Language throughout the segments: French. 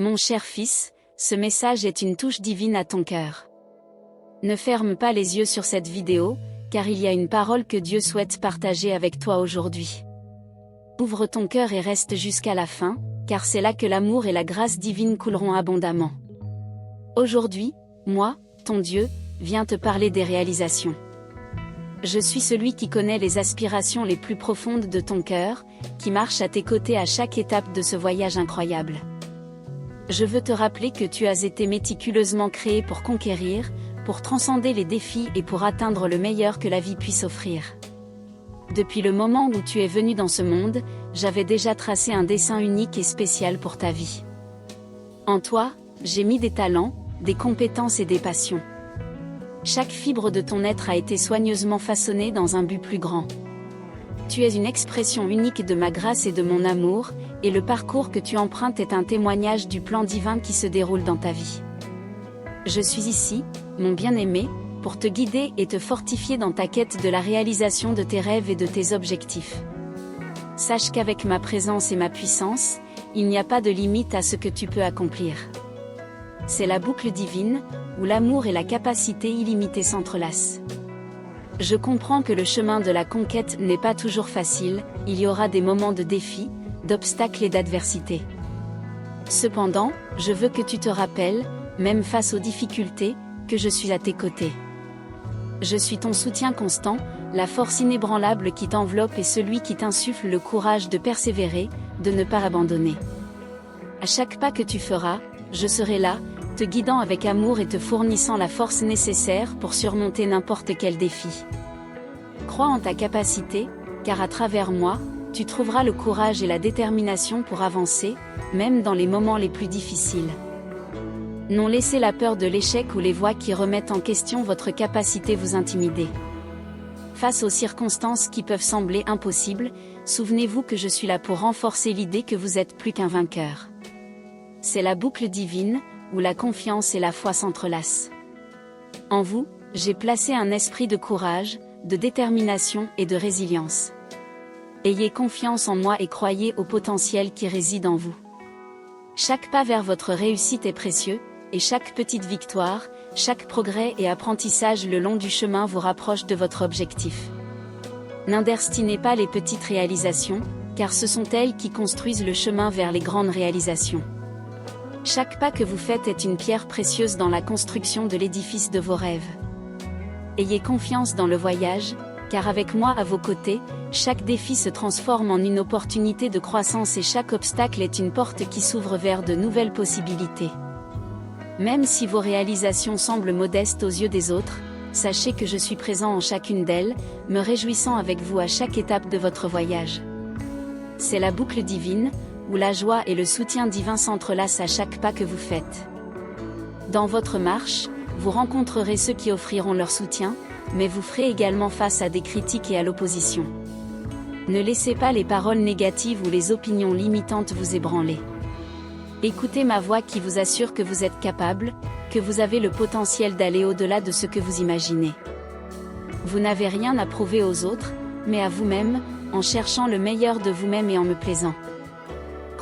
Mon cher fils, ce message est une touche divine à ton cœur. Ne ferme pas les yeux sur cette vidéo, car il y a une parole que Dieu souhaite partager avec toi aujourd'hui. Ouvre ton cœur et reste jusqu'à la fin, car c'est là que l'amour et la grâce divine couleront abondamment. Aujourd'hui, moi, ton Dieu, viens te parler des réalisations. Je suis celui qui connaît les aspirations les plus profondes de ton cœur, qui marche à tes côtés à chaque étape de ce voyage incroyable. Je veux te rappeler que tu as été méticuleusement créé pour conquérir, pour transcender les défis et pour atteindre le meilleur que la vie puisse offrir. Depuis le moment où tu es venu dans ce monde, j'avais déjà tracé un dessein unique et spécial pour ta vie. En toi, j'ai mis des talents, des compétences et des passions. Chaque fibre de ton être a été soigneusement façonnée dans un but plus grand. Tu es une expression unique de ma grâce et de mon amour, et le parcours que tu empruntes est un témoignage du plan divin qui se déroule dans ta vie. Je suis ici, mon bien-aimé, pour te guider et te fortifier dans ta quête de la réalisation de tes rêves et de tes objectifs. Sache qu'avec ma présence et ma puissance, il n'y a pas de limite à ce que tu peux accomplir. C'est la boucle divine, où l'amour et la capacité illimitée s'entrelacent. Je comprends que le chemin de la conquête n'est pas toujours facile, il y aura des moments de défi, d'obstacles et d'adversité. Cependant, je veux que tu te rappelles, même face aux difficultés, que je suis à tes côtés. Je suis ton soutien constant, la force inébranlable qui t'enveloppe et celui qui t'insuffle le courage de persévérer, de ne pas abandonner. À chaque pas que tu feras, je serai là, te guidant avec amour et te fournissant la force nécessaire pour surmonter n'importe quel défi. Crois en ta capacité, car à travers moi, tu trouveras le courage et la détermination pour avancer, même dans les moments les plus difficiles. Non, laissez la peur de l'échec ou les voix qui remettent en question votre capacité vous intimider. Face aux circonstances qui peuvent sembler impossibles, souvenez-vous que je suis là pour renforcer l'idée que vous êtes plus qu'un vainqueur. C'est la boucle divine, où la confiance et la foi s'entrelacent. En vous, j'ai placé un esprit de courage, de détermination et de résilience. Ayez confiance en moi et croyez au potentiel qui réside en vous. Chaque pas vers votre réussite est précieux, et chaque petite victoire, chaque progrès et apprentissage le long du chemin vous rapproche de votre objectif. N'inderstinez pas les petites réalisations, car ce sont elles qui construisent le chemin vers les grandes réalisations. Chaque pas que vous faites est une pierre précieuse dans la construction de l'édifice de vos rêves. Ayez confiance dans le voyage, car avec moi à vos côtés, chaque défi se transforme en une opportunité de croissance et chaque obstacle est une porte qui s'ouvre vers de nouvelles possibilités. Même si vos réalisations semblent modestes aux yeux des autres, sachez que je suis présent en chacune d'elles, me réjouissant avec vous à chaque étape de votre voyage. C'est la boucle divine, où la joie et le soutien divin s'entrelacent à chaque pas que vous faites. Dans votre marche, vous rencontrerez ceux qui offriront leur soutien, mais vous ferez également face à des critiques et à l'opposition. Ne laissez pas les paroles négatives ou les opinions limitantes vous ébranler. Écoutez ma voix qui vous assure que vous êtes capable, que vous avez le potentiel d'aller au-delà de ce que vous imaginez. Vous n'avez rien à prouver aux autres, mais à vous-même, en cherchant le meilleur de vous-même et en me plaisant.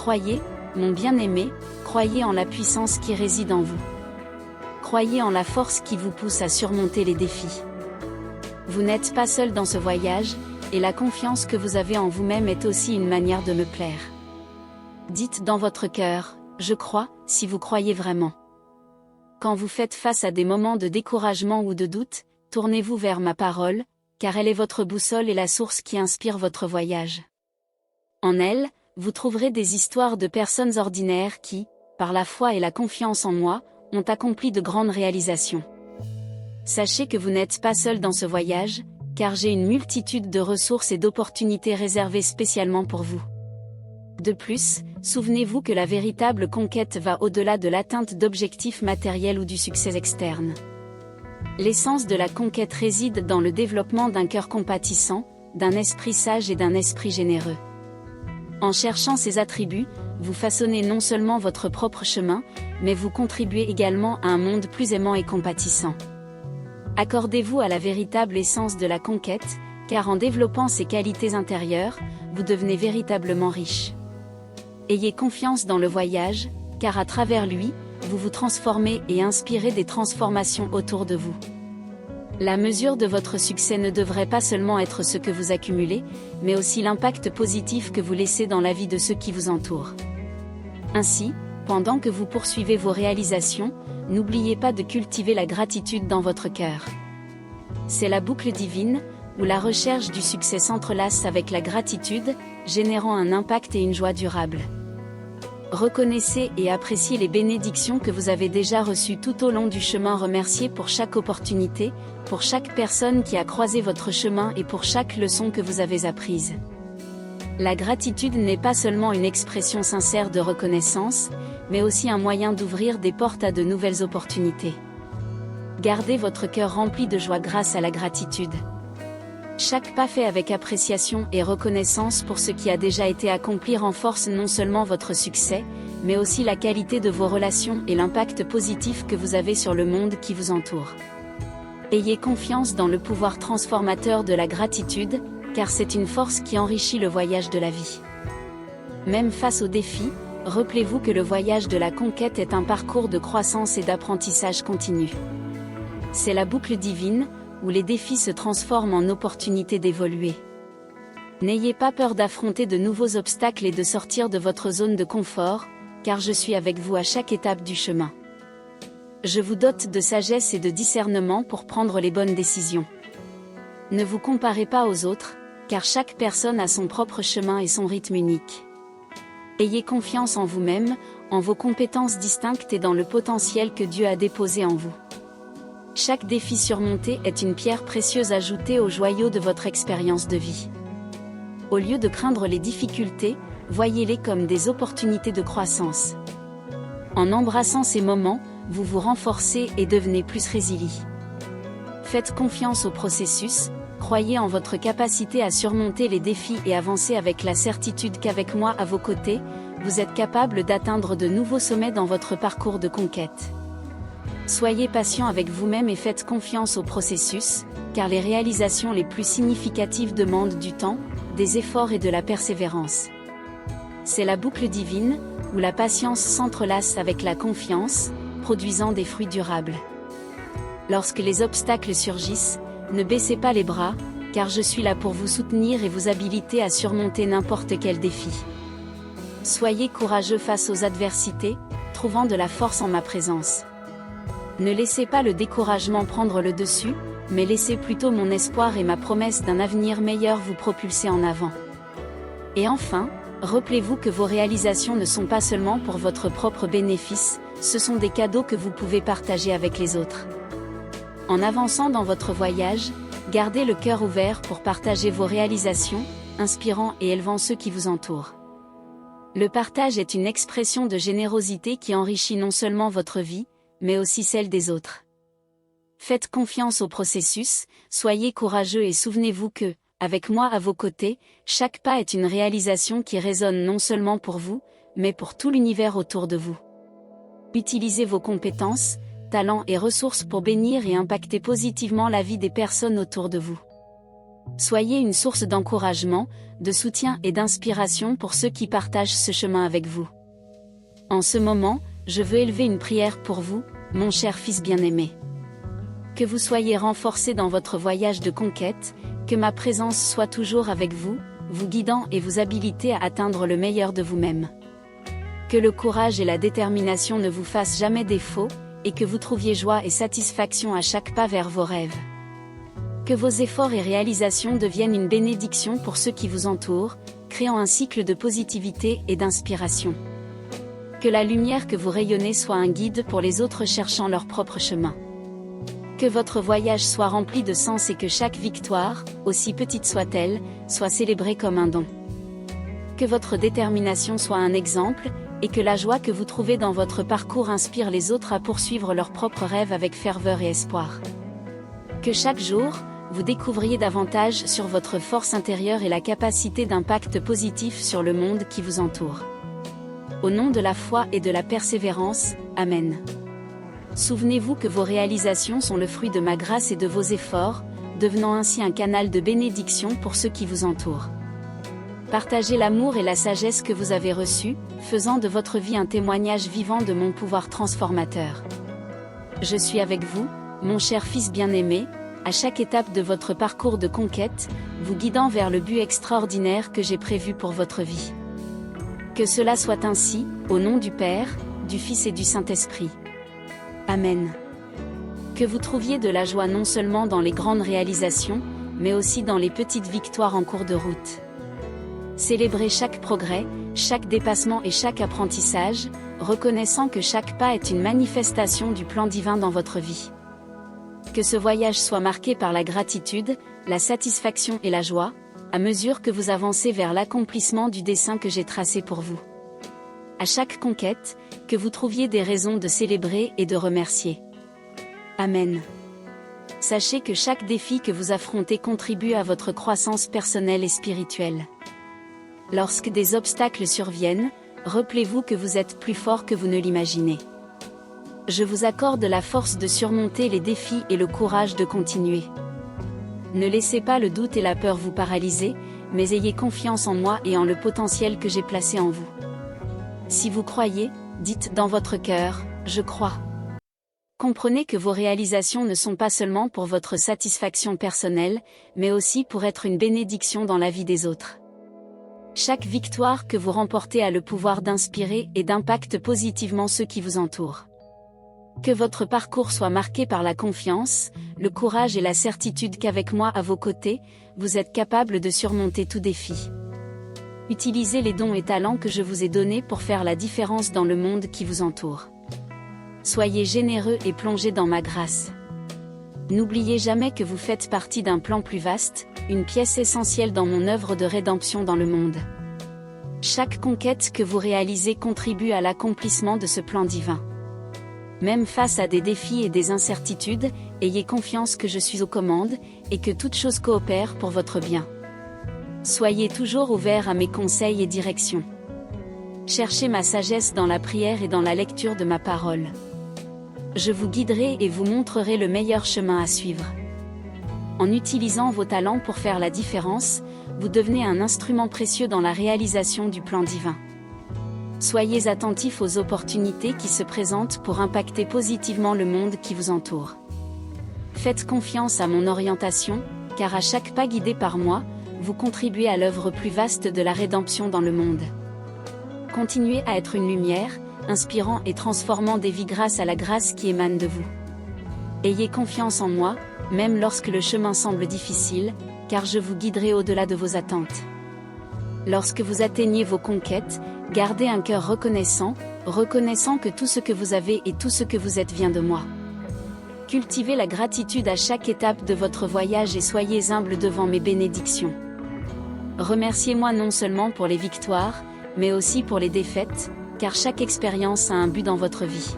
Croyez, mon bien-aimé, croyez en la puissance qui réside en vous. Croyez en la force qui vous pousse à surmonter les défis. Vous n'êtes pas seul dans ce voyage, et la confiance que vous avez en vous-même est aussi une manière de me plaire. Dites dans votre cœur, je crois, si vous croyez vraiment. Quand vous faites face à des moments de découragement ou de doute, tournez-vous vers ma parole, car elle est votre boussole et la source qui inspire votre voyage. En elle, vous trouverez des histoires de personnes ordinaires qui, par la foi et la confiance en moi, ont accompli de grandes réalisations. Sachez que vous n'êtes pas seul dans ce voyage, car j'ai une multitude de ressources et d'opportunités réservées spécialement pour vous. De plus, souvenez-vous que la véritable conquête va au-delà de l'atteinte d'objectifs matériels ou du succès externe. L'essence de la conquête réside dans le développement d'un cœur compatissant, d'un esprit sage et d'un esprit généreux. En cherchant ces attributs, vous façonnez non seulement votre propre chemin, mais vous contribuez également à un monde plus aimant et compatissant. Accordez-vous à la véritable essence de la conquête, car en développant ces qualités intérieures, vous devenez véritablement riche. Ayez confiance dans le voyage, car à travers lui, vous vous transformez et inspirez des transformations autour de vous. La mesure de votre succès ne devrait pas seulement être ce que vous accumulez, mais aussi l'impact positif que vous laissez dans la vie de ceux qui vous entourent. Ainsi, pendant que vous poursuivez vos réalisations, n'oubliez pas de cultiver la gratitude dans votre cœur. C'est la boucle divine, où la recherche du succès s'entrelace avec la gratitude, générant un impact et une joie durable. Reconnaissez et appréciez les bénédictions que vous avez déjà reçues tout au long du chemin. Remerciez pour chaque opportunité, pour chaque personne qui a croisé votre chemin et pour chaque leçon que vous avez apprise. La gratitude n'est pas seulement une expression sincère de reconnaissance, mais aussi un moyen d'ouvrir des portes à de nouvelles opportunités. Gardez votre cœur rempli de joie grâce à la gratitude. Chaque pas fait avec appréciation et reconnaissance pour ce qui a déjà été accompli renforce non seulement votre succès, mais aussi la qualité de vos relations et l'impact positif que vous avez sur le monde qui vous entoure. Ayez confiance dans le pouvoir transformateur de la gratitude, car c'est une force qui enrichit le voyage de la vie. Même face aux défis, rappelez-vous que le voyage de la conquête est un parcours de croissance et d'apprentissage continu. C'est la boucle divine, où les défis se transforment en opportunités d'évoluer. N'ayez pas peur d'affronter de nouveaux obstacles et de sortir de votre zone de confort, car je suis avec vous à chaque étape du chemin. Je vous dote de sagesse et de discernement pour prendre les bonnes décisions. Ne vous comparez pas aux autres, car chaque personne a son propre chemin et son rythme unique. Ayez confiance en vous-même, en vos compétences distinctes et dans le potentiel que Dieu a déposé en vous. Chaque défi surmonté est une pierre précieuse ajoutée au joyau de votre expérience de vie. Au lieu de craindre les difficultés, voyez-les comme des opportunités de croissance. En embrassant ces moments, vous vous renforcez et devenez plus résilient. Faites confiance au processus, croyez en votre capacité à surmonter les défis et avancez avec la certitude qu'avec moi à vos côtés, vous êtes capable d'atteindre de nouveaux sommets dans votre parcours de conquête. Soyez patient avec vous-même et faites confiance au processus, car les réalisations les plus significatives demandent du temps, des efforts et de la persévérance. C'est la boucle divine, où la patience s'entrelace avec la confiance, produisant des fruits durables. Lorsque les obstacles surgissent, ne baissez pas les bras, car je suis là pour vous soutenir et vous habiliter à surmonter n'importe quel défi. Soyez courageux face aux adversités, trouvant de la force en ma présence. Ne laissez pas le découragement prendre le dessus, mais laissez plutôt mon espoir et ma promesse d'un avenir meilleur vous propulser en avant. Et enfin, rappelez-vous que vos réalisations ne sont pas seulement pour votre propre bénéfice, ce sont des cadeaux que vous pouvez partager avec les autres. En avançant dans votre voyage, gardez le cœur ouvert pour partager vos réalisations, inspirant et élevant ceux qui vous entourent. Le partage est une expression de générosité qui enrichit non seulement votre vie, mais aussi celle des autres. Faites confiance au processus, soyez courageux et souvenez-vous que, avec moi à vos côtés, chaque pas est une réalisation qui résonne non seulement pour vous, mais pour tout l'univers autour de vous. Utilisez vos compétences, talents et ressources pour bénir et impacter positivement la vie des personnes autour de vous. Soyez une source d'encouragement, de soutien et d'inspiration pour ceux qui partagent ce chemin avec vous. En ce moment, je veux élever une prière pour vous, mon cher fils bien-aimé. Que vous soyez renforcé dans votre voyage de conquête, que ma présence soit toujours avec vous, vous guidant et vous habiliter à atteindre le meilleur de vous-même. Que le courage et la détermination ne vous fassent jamais défaut, et que vous trouviez joie et satisfaction à chaque pas vers vos rêves. Que vos efforts et réalisations deviennent une bénédiction pour ceux qui vous entourent, créant un cycle de positivité et d'inspiration. Que la lumière que vous rayonnez soit un guide pour les autres cherchant leur propre chemin. Que votre voyage soit rempli de sens et que chaque victoire, aussi petite soit-elle, soit célébrée comme un don. Que votre détermination soit un exemple, et que la joie que vous trouvez dans votre parcours inspire les autres à poursuivre leurs propres rêves avec ferveur et espoir. Que chaque jour, vous découvriez davantage sur votre force intérieure et la capacité d'impact positif sur le monde qui vous entoure. Au nom de la foi et de la persévérance, Amen. Souvenez-vous que vos réalisations sont le fruit de ma grâce et de vos efforts, devenant ainsi un canal de bénédiction pour ceux qui vous entourent. Partagez l'amour et la sagesse que vous avez reçus, faisant de votre vie un témoignage vivant de mon pouvoir transformateur. Je suis avec vous, mon cher fils bien-aimé, à chaque étape de votre parcours de conquête, vous guidant vers le but extraordinaire que j'ai prévu pour votre vie. Que cela soit ainsi, au nom du Père, du Fils et du Saint-Esprit. Amen. Que vous trouviez de la joie non seulement dans les grandes réalisations, mais aussi dans les petites victoires en cours de route. Célébrez chaque progrès, chaque dépassement et chaque apprentissage, reconnaissant que chaque pas est une manifestation du plan divin dans votre vie. Que ce voyage soit marqué par la gratitude, la satisfaction et la joie, à mesure que vous avancez vers l'accomplissement du dessein que j'ai tracé pour vous. À chaque conquête, que vous trouviez des raisons de célébrer et de remercier. Amen. Sachez que chaque défi que vous affrontez contribue à votre croissance personnelle et spirituelle. Lorsque des obstacles surviennent, rappelez-vous que vous êtes plus fort que vous ne l'imaginez. Je vous accorde la force de surmonter les défis et le courage de continuer. Ne laissez pas le doute et la peur vous paralyser, mais ayez confiance en moi et en le potentiel que j'ai placé en vous. Si vous croyez, dites dans votre cœur, « Je crois ». Comprenez que vos réalisations ne sont pas seulement pour votre satisfaction personnelle, mais aussi pour être une bénédiction dans la vie des autres. Chaque victoire que vous remportez a le pouvoir d'inspirer et d'impacter positivement ceux qui vous entourent. Que votre parcours soit marqué par la confiance, le courage et la certitude qu'avec moi à vos côtés, vous êtes capable de surmonter tout défi. Utilisez les dons et talents que je vous ai donnés pour faire la différence dans le monde qui vous entoure. Soyez généreux et plongez dans ma grâce. N'oubliez jamais que vous faites partie d'un plan plus vaste, une pièce essentielle dans mon œuvre de rédemption dans le monde. Chaque conquête que vous réalisez contribue à l'accomplissement de ce plan divin. Même face à des défis et des incertitudes, ayez confiance que je suis aux commandes, et que toute chose coopère pour votre bien. Soyez toujours ouverts à mes conseils et directions. Cherchez ma sagesse dans la prière et dans la lecture de ma parole. Je vous guiderai et vous montrerai le meilleur chemin à suivre. En utilisant vos talents pour faire la différence, vous devenez un instrument précieux dans la réalisation du plan divin. Soyez attentifs aux opportunités qui se présentent pour impacter positivement le monde qui vous entoure. Faites confiance à mon orientation, car à chaque pas guidé par moi, vous contribuez à l'œuvre plus vaste de la rédemption dans le monde. Continuez à être une lumière, inspirant et transformant des vies grâce à la grâce qui émane de vous. Ayez confiance en moi, même lorsque le chemin semble difficile, car je vous guiderai au-delà de vos attentes. Lorsque vous atteignez vos conquêtes, gardez un cœur reconnaissant que tout ce que vous avez et tout ce que vous êtes vient de moi. Cultivez la gratitude à chaque étape de votre voyage et soyez humbles devant mes bénédictions. Remerciez-moi non seulement pour les victoires, mais aussi pour les défaites, car chaque expérience a un but dans votre vie.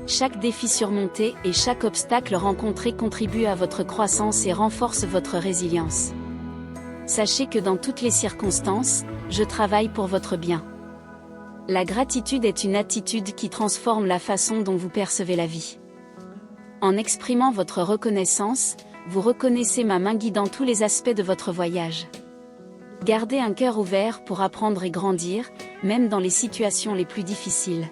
Chaque défi surmonté et chaque obstacle rencontré contribue à votre croissance et renforce votre résilience. Sachez que dans toutes les circonstances, je travaille pour votre bien. La gratitude est une attitude qui transforme la façon dont vous percevez la vie. En exprimant votre reconnaissance, vous reconnaissez ma main guidant tous les aspects de votre voyage. Gardez un cœur ouvert pour apprendre et grandir, même dans les situations les plus difficiles.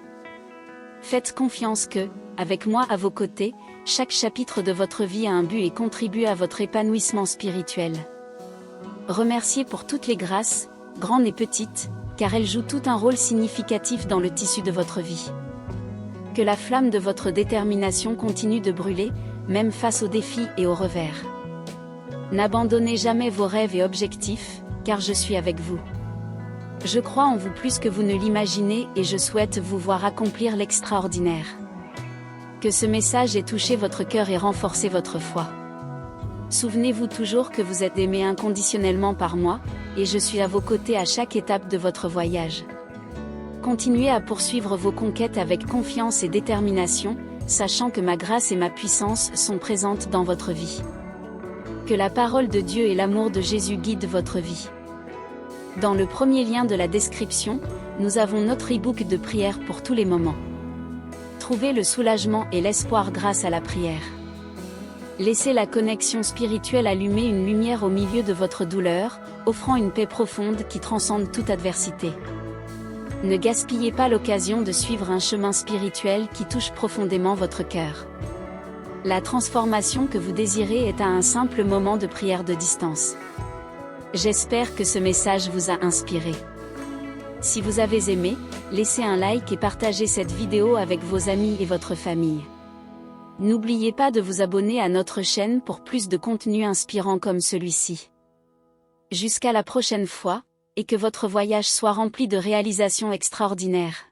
Faites confiance que, avec moi à vos côtés, chaque chapitre de votre vie a un but et contribue à votre épanouissement spirituel. Remerciez pour toutes les grâces, grandes et petites, car elles jouent tout un rôle significatif dans le tissu de votre vie. Que la flamme de votre détermination continue de brûler, même face aux défis et aux revers. N'abandonnez jamais vos rêves et objectifs, car je suis avec vous. Je crois en vous plus que vous ne l'imaginez et je souhaite vous voir accomplir l'extraordinaire. Que ce message ait touché votre cœur et renforcé votre foi. Souvenez-vous toujours que vous êtes aimé inconditionnellement par moi, et je suis à vos côtés à chaque étape de votre voyage. Continuez à poursuivre vos conquêtes avec confiance et détermination, sachant que ma grâce et ma puissance sont présentes dans votre vie. Que la parole de Dieu et l'amour de Jésus guident votre vie. Dans le premier lien de la description, nous avons notre e-book de prière pour tous les moments. Trouvez le soulagement et l'espoir grâce à la prière. Laissez la connexion spirituelle allumer une lumière au milieu de votre douleur, offrant une paix profonde qui transcende toute adversité. Ne gaspillez pas l'occasion de suivre un chemin spirituel qui touche profondément votre cœur. La transformation que vous désirez est à un simple moment de prière de distance. J'espère que ce message vous a inspiré. Si vous avez aimé, laissez un like et partagez cette vidéo avec vos amis et votre famille. N'oubliez pas de vous abonner à notre chaîne pour plus de contenu inspirant comme celui-ci. Jusqu'à la prochaine fois, et que votre voyage soit rempli de réalisations extraordinaires.